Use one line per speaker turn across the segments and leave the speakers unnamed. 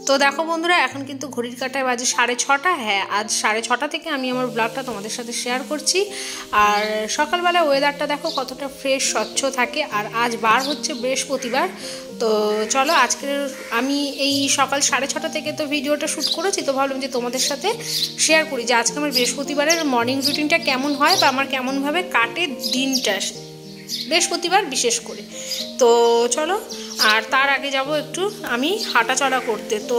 তো দেখো বন্ধুরা, এখন কিন্তু ঘড়ির কাঁটায় বাজে 6:30। হ্যাঁ, আজ 6:30 থেকে আমি আমার ব্লগটা তোমাদের সাথে শেয়ার করছি। আর সকালবেলা ওয়েদারটা দেখো কতটা ফ্রেশ স্বচ্ছ থাকে। আর আজ বার হচ্ছে বৃহস্পতিবার। তো চলো, আজকের আমি এই সকাল 6:30 থেকে তো ভিডিওটা শ্যুট করেছি, তো ভাবলাম যে তোমাদের সাথে শেয়ার করি যে আজকে আমার বৃহস্পতিবারের মর্নিং রুটিনটা কেমন হয় বা আমার কেমনভাবে কাটে দিনটা, বৃহস্পতিবার বিশেষ করে। তো চলো, আর তার আগে যাব একটু আমি হাঁটাচলা করতে। তো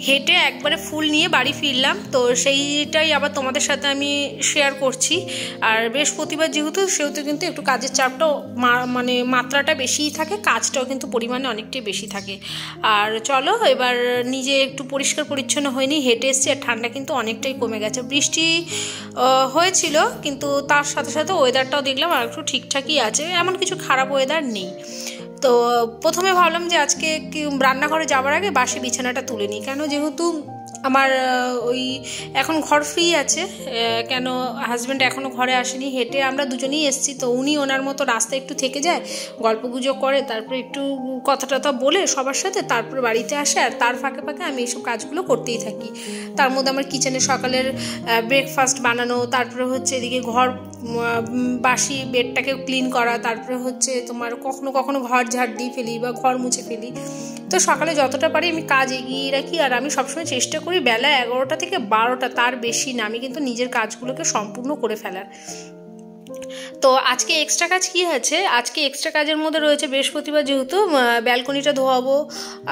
হেঁটে একবারে ফুল নিয়ে বাড়ি ফিরলাম, তো সেইটাই আবার তোমাদের সাথে আমি শেয়ার করছি। আর বৃহস্পতিবার সেহেতু কিন্তু একটু কাজের চাপটাও মানে মাত্রাটা বেশিই থাকে, কাজটাও কিন্তু পরিমাণে অনেকটাই বেশি থাকে। আর চলো, এবার নিজে একটু পরিষ্কার পরিচ্ছন্ন হয়নি, হেঁটে এসছি। আর ঠান্ডা কিন্তু অনেকটাই কমে গেছে। বৃষ্টি হয়েছিল, কিন্তু তার সাথে সাথে ওয়েদারটাও দেখলাম আর একটু ঠিকঠাকই আছে, এমন কিছু খারাপ ওয়েদার নেই। তো প্রথমে ভাবলাম যে আজকে রান্নাঘরে যাওয়ার আগে বাসি বিছানাটা তুলে নিই, কেন যেহেতু আমার ওই এখন ঘর ফ্রি আছে, কেন হাজব্যান্ড এখনও ঘরে আসেনি, হেঁটে আমরা দুজনেই এসেছি। তো উনি ওনার মতো রাস্তায় একটু থেকে যায়, গল্পগুজব করে, তারপরে একটু কথা টথা বলে সবার সাথে, তারপরে বাড়িতে আসে। আর তার ফাঁকে ফাঁকে আমি এইসব কাজগুলো করতেই থাকি। তার মধ্যে আমার কিচেনে সকালের ব্রেকফাস্ট বানানো, তারপরে হচ্ছে এদিকে ঘর বাসি বেডটাকে ক্লিন করা, তারপরে হচ্ছে তোমার কখনো কখনো ঘর ঝাড় দিয়ে ফেলি বা ঘর মুছে ফেলি। তো সকালে যতটা পারি আমি কাজ এগিয়ে রাখি। আর আমি সবসময় চেষ্টা করি বেলা 11টা থেকে 12টা, তার বেশি না, আমি কিন্তু নিজের কাজগুলোকে সম্পূর্ণ করে ফেলার। তো আজকে এক্সট্রা কাজ কী আছে? আজকে এক্সট্রা কাজের মধ্যে রয়েছে বৃহস্পতিবার যেহেতু ব্যালকনিটা ধোয়াবো,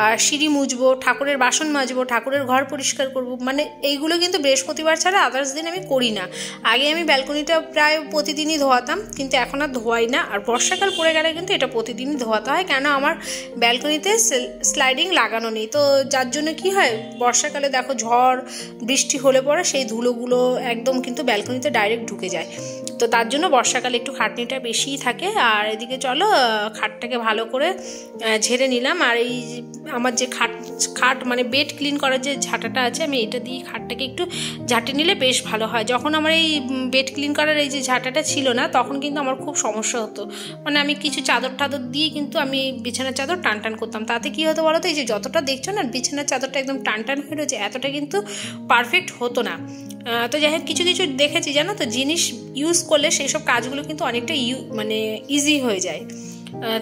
আর সিঁড়ি মুছবো, ঠাকুরের বাসন মাজবো, ঠাকুরের ঘর পরিষ্কার করবো। মানে এইগুলো কিন্তু বৃহস্পতিবার ছাড়া আদার্স দিন আমি করি না। আগে আমি ব্যালকনিটা প্রায় প্রতিদিনই ধোয়াতাম, কিন্তু এখন আর ধোয়াই না। আর বর্ষাকাল পড়ে গেলে কিন্তু এটা প্রতিদিনই ধোয়াতে হয়, কেন আমার ব্যালকনিতে স্লাইডিং লাগানো নেই। তো যার জন্য কি হয়, বর্ষাকালে দেখো ঝড় বৃষ্টি হলে পরে সেই ধুলোগুলো একদম কিন্তু ব্যালকনিতে ডাইরেক্ট ঢুকে যায়। তো তার জন্য বর্ষাকালে একটু খাটনিটা বেশিই থাকে। আর এদিকে চলো, খাটটাকে ভালো করে ঝেড়ে নিলাম। আর এই আমার যে খাট মানে বেড ক্লিন করার যে ঝাঁটাটা আছে, আমি এটা দিয়ে খাটটাকে একটু ঝাঁটে নিলে বেশ ভালো হয়। যখন আমার এই বেড ক্লিন করার এই যে ঝাঁটাটা ছিল না, তখন কিন্তু আমার খুব সমস্যা হতো। মানে আমি কিছু চাদর টাদর দিয়ে কিন্তু আমি বিছানার চাদর টান করতাম। তাতে কী হতো বলো তো, এই যে যতটা দেখছো না বিছানার চাদরটা একদম টান হয়ে রয়েছে, এতটা কিন্তু পারফেক্ট হতো না। তো যাই হোক, কিছু কিছু দেখেছি জানো তো, জিনিস ইউজ করলে সেই সব কাজগুলো কিন্তু অনেকটা মানে ইজি হয়ে যায়।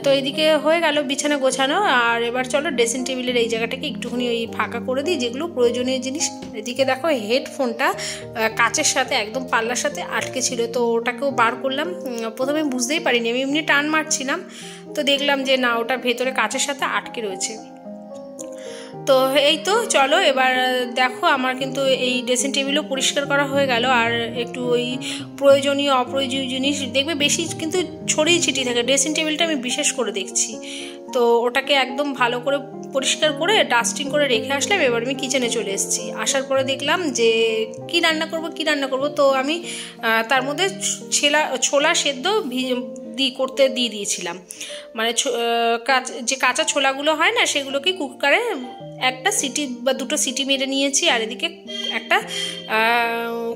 তো এদিকে হয়ে গেল বিছানা গোছানো। আর এবার চলো ড্রেসিং টেবিলের এই জায়গাটাকে একটুখানি ওই ফাঁকা করে দিই, যেগুলো প্রয়োজনীয় জিনিস। এদিকে দেখো হেডফোনটা কাচের সাথে একদম পাল্লার সাথে আটকে ছিল, তো ওটাকেও বার করলাম। প্রথমে বুঝতেই পারিনি, আমি এমনি টান মারছিলাম, তো দেখলাম যে না, ওটা ভেতরে কাচের সাথে আটকে রয়েছে। তো এই তো চলো, এবার দেখো আমার কিন্তু এই ড্রেসিং টেবিলও পরিষ্কার করা হয়ে গেল। আর একটু ওই প্রয়োজনীয় অপ্রয়োজনীয় জিনিস দেখবে বেশি কিন্তু ছড়িয়ে ছিটিয়ে থাকে, ড্রেসিং টেবিলটা আমি বিশেষ করে দেখছি। তো ওটাকে একদম ভালো করে পরিষ্কার করে ডাস্টিং করে রেখে আসলাম। এবার আমি কিচেনে চলে এসেছি। আসার পরে দেখলাম যে কি রান্না করব। তো আমি তার মধ্যে ছোলা সেদ্ধ করতে দিয়ে দিয়েছিলাম। মানে যে কাঁচা ছোলাগুলো হয় না, সেগুলোকে কুকারে একটা সিটি বা দুটো সিটি মেরে নিয়েছি। আর এদিকে একটা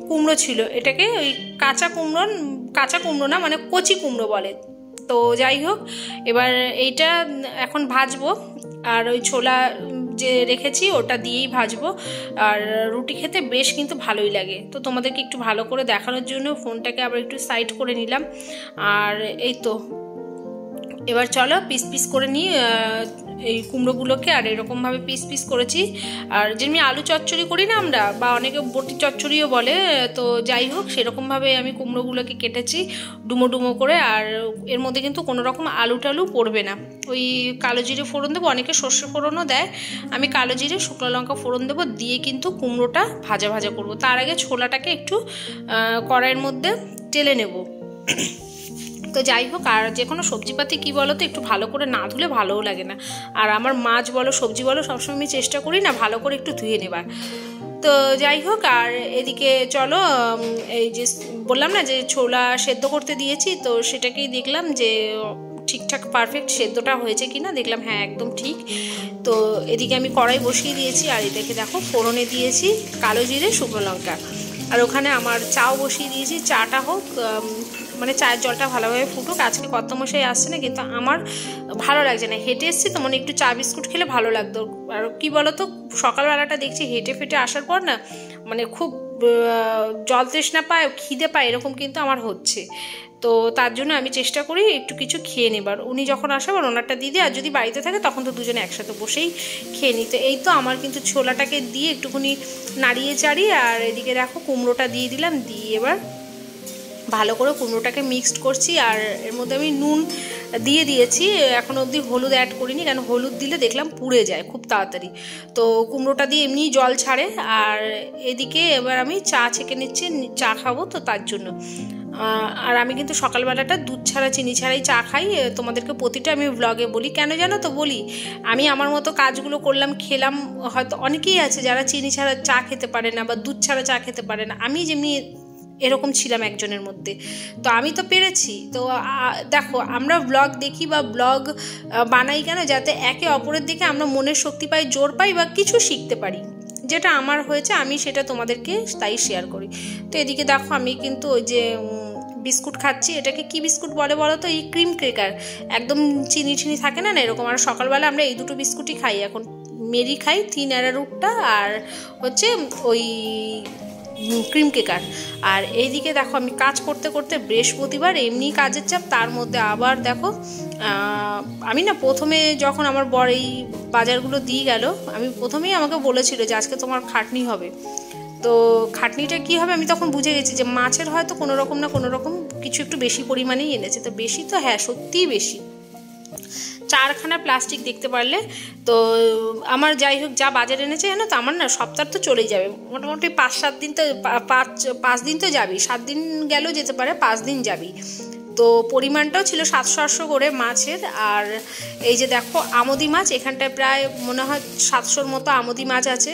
কুমড়ো ছিল, এটাকে ওই কাঁচা কুমড়ো না, মানে কচি কুমড়ো বলে। তো যাই হোক, এবার এইটা এখন ভাজবো। আর ওই ছোলা যে রেখেছি ওটা দিয়েই ভাজবো। আর রুটি খেতে বেশ কিন্তু ভালোই লাগে। তো তোমাদেরকে একটু ভালো করে দেখানোর জন্য ফোনটাকে আবার একটু সাইড করে নিলাম। আর এই তো এবার চলো পিস পিস করে নিই এই কুমড়োগুলোকে। আর এরকমভাবে পিস পিস করেছি। আর যেমনি আলু চচ্চড়ি করি না আমরা, বা অনেকে বটি চচ্চড়িও বলে, তো যাই হোক সেরকমভাবে আমি কুমড়োগুলোকে কেটেছি ডুমো ডুমো করে। আর এর মধ্যে কিন্তু কোনো রকম আলু টালু পড়বে না। ওই কালো জিরে ফোড়ন দেবো, অনেকে সর্ষে ফোড়নও দেয়, আমি কালো জিরে শুকনো লঙ্কা ফোড়ন দেবো, দিয়ে কিন্তু কুমড়োটা ভাজা ভাজা করবো। তার আগে ছোলাটাকে একটু কড়াইয়ের মধ্যে টেলে নেব। তো যাই হোক, আর যে কোনো সবজিপাতি কী বলো তো, একটু ভালো করে না ধুলে ভালোও লাগে না। আর আমার মাছ বলো সবজি বলো সবসময় আমি চেষ্টা করি না ভালো করে একটু ধুয়ে নেবার। তো যাই হোক, আর এদিকে চলো এই যে বললাম না যে ছোলা সেদ্ধ করতে দিয়েছি, তো সেটাকেই দেখলাম যে ঠিকঠাক পারফেক্ট সেদ্ধটা হয়েছে কিনা, দেখলাম হ্যাঁ একদম ঠিক। তো এদিকে আমি কড়াই বসিয়ে দিয়েছি। আর এদিকে দেখো ফোড়নে দিয়েছি কালো জিরে শুকনো লঙ্কা। আর ওখানে আমার চাও বসিয়ে দিয়েছি, চাটা হোক, মানে চায়ের জলটা ভালোভাবে ফুটুক। আজকে কর্তামশাই আসছে না, কিন্তু আমার ভালো লাগছে না, হেঁটে এসেছি তো, মানে একটু চা বিস্কুট খেলে ভালো লাগতো। আর কি বলতো, সকালবেলাটা দেখছি হেঁটে ফেটে আসার পর না মানে খুব জল তৃষ্ণা পায়, খিদে পায়, এরকম কিন্তু আমার হচ্ছে। তো তার জন্য আমি চেষ্টা করি একটু কিছু খেয়ে নেবার। উনি যখন আসবেন ওনারটা দিয়ে দিই, আর যদি বাড়িতে থাকে তখন তো দুজনে একসাথে বসেই খেয়ে নিই। তো এই তো আমার কিন্তু ছোলাটাকে দিয়ে একটুখানি নাড়িয়ে চাড়িয়ে, আর এদিকে দেখো কুমড়োটা দিয়ে দিলাম, দিয়ে এবার ভালো করে কুমড়োটাকে মিক্সড করছি। আর এর মধ্যে আমি নুন দিয়ে দিয়েছি, এখন অবধি হলুদ অ্যাড করিনি, কারণ হলুদ দিলে দেখলাম পুড়ে যায় খুব তাড়াতাড়ি। তো কুমড়োটা দিয়ে এমনি জল ছাড়ে। আর এদিকে এবার আমি চা ছেঁকে নিচ্ছি, চা খাবো তো তার জন্য। আর আমি কিন্তু সকালবেলাটা দুধ ছাড়া চিনি ছাড়াই চা খাই। তোমাদেরকে প্রতিটা আমি ব্লগে বলি, কেন জানো তো বলি, আমি আমার মতো কাজগুলো করলাম, খেলাম। হয়তো অনেকেই আছে যারা চিনি ছাড়া চা খেতে পারে না বা দুধ ছাড়া চা খেতে পারে না, আমি যেমনি এরকম ছিলাম একজনের মধ্যে। তো আমি তো পেরেছি। তো দেখো, আমরা ব্লগ দেখি বা ব্লগ বানাই কেন, যাতে একে অপরের দিকে আমরা মনের শক্তি পাই, জোর পাই বা কিছু শিখতে পারি। যেটা আমার হয়েছে আমি সেটা তোমাদেরকে তাই শেয়ার করি। তো এদিকে দেখো আমি কিন্তু ওই যে বিস্কুট খাচ্ছি, এটাকে কি বিস্কুট বলে বলো তো, এই ক্রিম ক্রেকার, একদম চিনি চিনি থাকে না এরকম। আর সকালবেলা আমরা এই দুটো বিস্কুটই খাই এখন, মেরি খাই, থিন অ্যারারুটটা, আর হচ্ছে ওই ক্রিম কেকার। আর এইদিকে দেখো আমি কাজ করতে করতে, বৃহস্পতিবার এমনি কাজের চাপ, তার মধ্যে আবার দেখো আমি না প্রথমে যখন আমার বর এই বাজারগুলো দিয়ে গেল, আমি প্রথমেই আমাকে বলেছিল যে আজকে তোমার খাটনি হবে। তো খাটনিটা কী হবে আমি তখন বুঝে গেছি যে মাছের হয়তো কোনো রকম না কোনো রকম কিছু একটু বেশি পরিমাণেই এনেছে। তো বেশি তো হ্যাঁ সত্যিই বেশি, 4খানা প্লাস্টিক দেখতে পারলে। তো আমার যাই হোক যা বাজার এনেছে জানো তো, আমার না সপ্তাহ তো চলেই যাবে, মোটামুটি 5-7 দিন তো, 5 দিন তো যাবি, 7 দিন গেলেও যেতে পারে, 5 দিন যাবি। তো পরিমাণটাও ছিল 700-800 করে মাছের। আর এই যে দেখো আমুদি মাছ, এখানটায় প্রায় মনে হয় 700-র মতো আমুদি মাছ আছে।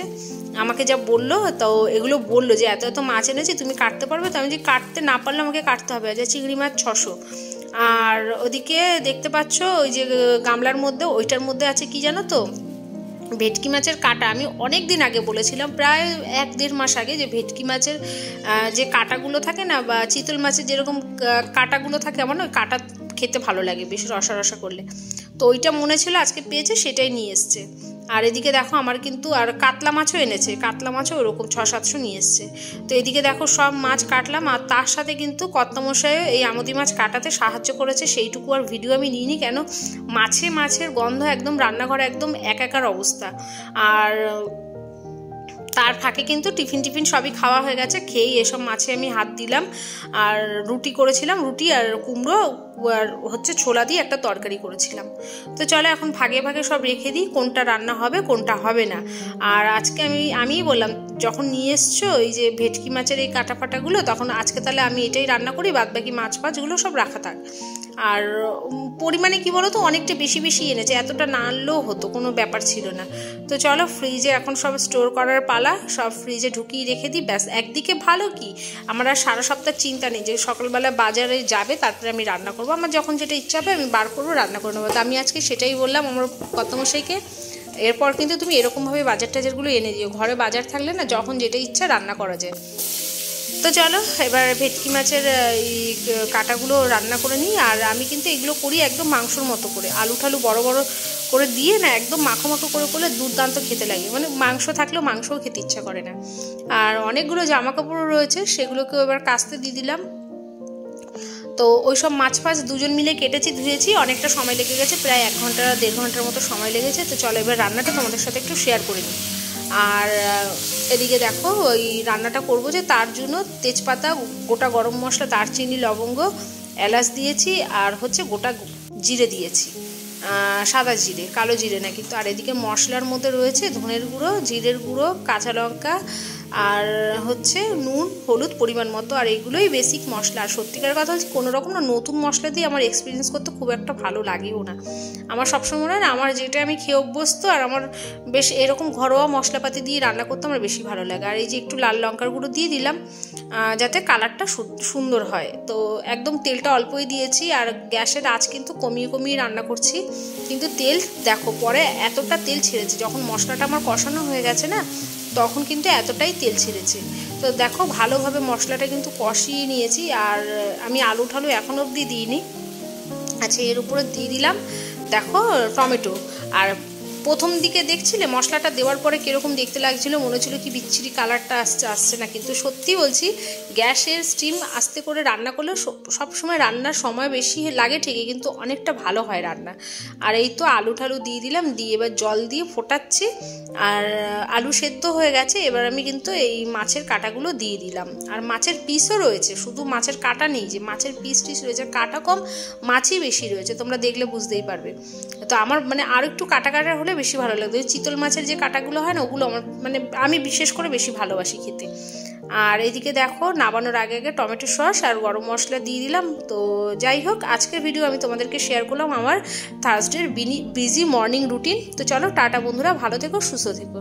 আমাকে যা বললো, তো এগুলো বললো যে এত এত মাছ এনেছি, তুমি কাটতে পারবে? তো আমি যে কাটতে না পারলে আমাকে কাটতে হবে। যে চিংড়ি মাছ 600। আর ওদিকে দেখতে পাচ্ছ ওই যে গামলার মধ্যে, ওইটার মধ্যে আছে কি জানো তো, ভেটকি মাছের কাটা। আমি অনেক দিন আগে বলেছিলাম, প্রায় 1-1.5 মাস আগে, যে ভেটকি মাছের যে কাটাগুলো থাকে না, বা চিতল মাছের যেরকম কাটাগুলো থাকে, আমার না ওই কাটা খেতে ভালো লাগে বেশি রসা রসা করলে। তো ওইটা মনে ছিল, আজকে পেয়েছে, সেটাই নিয়ে এসছে। আর এদিকে দেখো আমার কিন্তু আর কাতলা মাছও এনেছে, কাতলা মাছও ওরকম 600-700 নিয়ে এসছে। তো এদিকে দেখো সব মাছ কাটলাম, আর তার সাথে কিন্তু কর্তামশাইও এই আমুদি মাছ কাটাতে সাহায্য করেছে। সেইটুকু আর ভিডিও আমি নিইনি, কেন মাছের গন্ধ একদম রান্নাঘরে একদম একাকার অবস্থা। আর তার ফাঁকে কিন্তু টিফিন সবই খাওয়া হয়ে গেছে। খেয়েই এসব মাছে আমি হাত দিলাম। আর রুটি করেছিলাম, রুটি আর কুমড়ো আর হচ্ছে ছোলা দিয়ে একটা তরকারি করেছিলাম। তো চলো এখন ভাগে ভাগে সব রেখে দিই, কোনটা রান্না হবে কোনটা হবে না। আর আজকে আমিই বললাম, যখন নিয়ে এসছো এই যে ভেটকি মাছের এই কাটা ফাটাগুলো, তখন আজকে তাহলে আমি এটাই রান্না করি, বাদ বাকি মাছ ফাছগুলো সব রাখা থাক। আর পরিমাণে কি বলো তো, অনেকটা বেশি বেশি এনেছে, এতটা না আনলেও হতো, কোনো ব্যাপার ছিল না। তো চলো ফ্রিজে এখন সব স্টোর করার পালা, সব ফ্রিজে ঢুকিয়ে রেখে দিই। ব্যাস, একদিকে ভালো কি, আমার আর সারা সপ্তাহ চিন্তা নেই যে সকালবেলা বাজারে যাবে তারপরে আমি রান্না করবো, আমার যখন যেটা ইচ্ছা হবে আমি বার করবো, রান্না করে নেবো। তো আমি আজকে সেটাই বললাম আমার কর্তামশাইকে, এরপর কিন্তু তুমি এরকমভাবে বাজার টাজারগুলো এনে দিও, ঘরে বাজার থাকলে না যখন যেটা ইচ্ছা রান্না করা যায়। তো চলো এবার ভেটকি মাছের এই কাটাগুলো রান্না করে নিই। আর আমি কিন্তু এগুলো করি একদম মাংসর মতো করে, আলু ঠালু বড় বড় করে দিয়ে না, একদম মাখো মাখো করে করলে দুর্দান্ত খেতে লাগে, মানে মাংস থাকলেও মাংসও খেতে ইচ্ছা করে না। আর অনেকগুলো জামা কাপড় রয়েছে, সেগুলোকেও এবার কাচতে দিয়ে দিলাম। তো ওই সব মাছ ফাছ দুজন মিলে কেটেছি, ধুয়েছি, অনেকটা সময় লেগে গেছে, প্রায় 1-1.5 ঘন্টার মতো সময় লেগেছে। তো চলো এবার রান্নাটা তোমাদের সাথে একটু শেয়ার করে নিই। আর এদিকে দেখো ওই রান্নাটা করবো যে, তার জন্য তেজপাতা, গোটা গরম মশলা, দারচিনি, লবঙ্গ, এলাচ দিয়েছি, আর হচ্ছে গোটা জিরে দিয়েছি, সাদা জিরে, কালো জিরে না কিন্তু। আর এদিকে মশলার মধ্যে রয়েছে ধনের গুঁড়ো, জিরের গুঁড়ো, কাঁচা লঙ্কা, আর হচ্ছে নুন, হলুদ পরিমাণ মতো। আর এইগুলোই বেসিক মশলা। আর সত্যিকার কথা হচ্ছে কোনো রকম না নতুন মশলা দিয়ে আমার এক্সপিরিয়েন্স করতে খুব একটা ভালো লাগেও না। আমার সবসময় মনে হয় না, আমার যেটা আমি খেয়ে অভ্যস্ত, আর আমার বেশ এরকম ঘরোয়া মশলাপাতি দিয়ে রান্না করতে আমার বেশি ভালো লাগে। আর এই যে একটু লাল লঙ্কার গুঁড়ো দিয়ে দিলাম, যাতে কালারটা সুন্দর হয়। তো একদম তেলটা অল্পই দিয়েছি, আর গ্যাসের আঁচ কিন্তু কমিয়ে কমিয়ে রান্না করছি। কিন্তু তেল দেখো পরে এতটা তেল ছেড়েছে, যখন মশলাটা আমার কষানো হয়ে গেছে না, তখন কিন্তু এতটাই তেল ছেড়েছে। তো দেখো ভালোভাবে মশলাটা কিন্তু কষিয়ে নিয়েছি, আর আমি আলু ঠালু এখন অবধি দিইনি। আচ্ছা, এর উপরে দিয়ে দিলাম দেখো টমেটো। আর প্রথম দিকে দেখছিলে মশলাটা দেওয়ার পরে কীরকম দেখতে লাগছিলো, মনে হচ্ছিলো কি বিচ্ছিরি কালারটা আসছে না, কিন্তু সত্যি বলছি গ্যাসের স্টিম আস্তে করে রান্না করলে সবসময় রান্নার সময় বেশি লাগে ঠিকই, কিন্তু অনেকটা ভালো হয় রান্না। আর এই তো আলু ঠালু দিয়ে দিলাম, দিয়ে এবার জল দিয়ে ফোটাচ্ছি। আর আলু সেদ্ধ হয়ে গেছে, এবার আমি কিন্তু এই মাছের কাঁটাগুলো দিয়ে দিলাম। আর মাছের পিসও রয়েছে, শুধু মাছের কাঁটা নেই, যে মাছের পিস রয়েছে, কাঁটা কম মাছই বেশি রয়েছে, তোমরা দেখলে বুঝতেই পারবে। তো আমার মানে আরও একটু কাটা কাটা হলে বেশি ভালো লাগবে। চিতল মাছের যে কাঁটাগুলো হয় না, ওগুলো আমার মানে আমি বিশেষ করে বেশি ভালোবাসি খেতে। আর এইদিকে দেখো নামানোর আগে আগে টমেটো সস আর গরম মশলা দিয়ে দিলাম। তো যাই হোক, আজকের ভিডিও আমি তোমাদেরকে শেয়ার করলাম আমার থার্সডের বিজি মর্নিং রুটিন। তো চলো টাটা বন্ধুরা, ভালো থেকো, সুস্থ থেকো।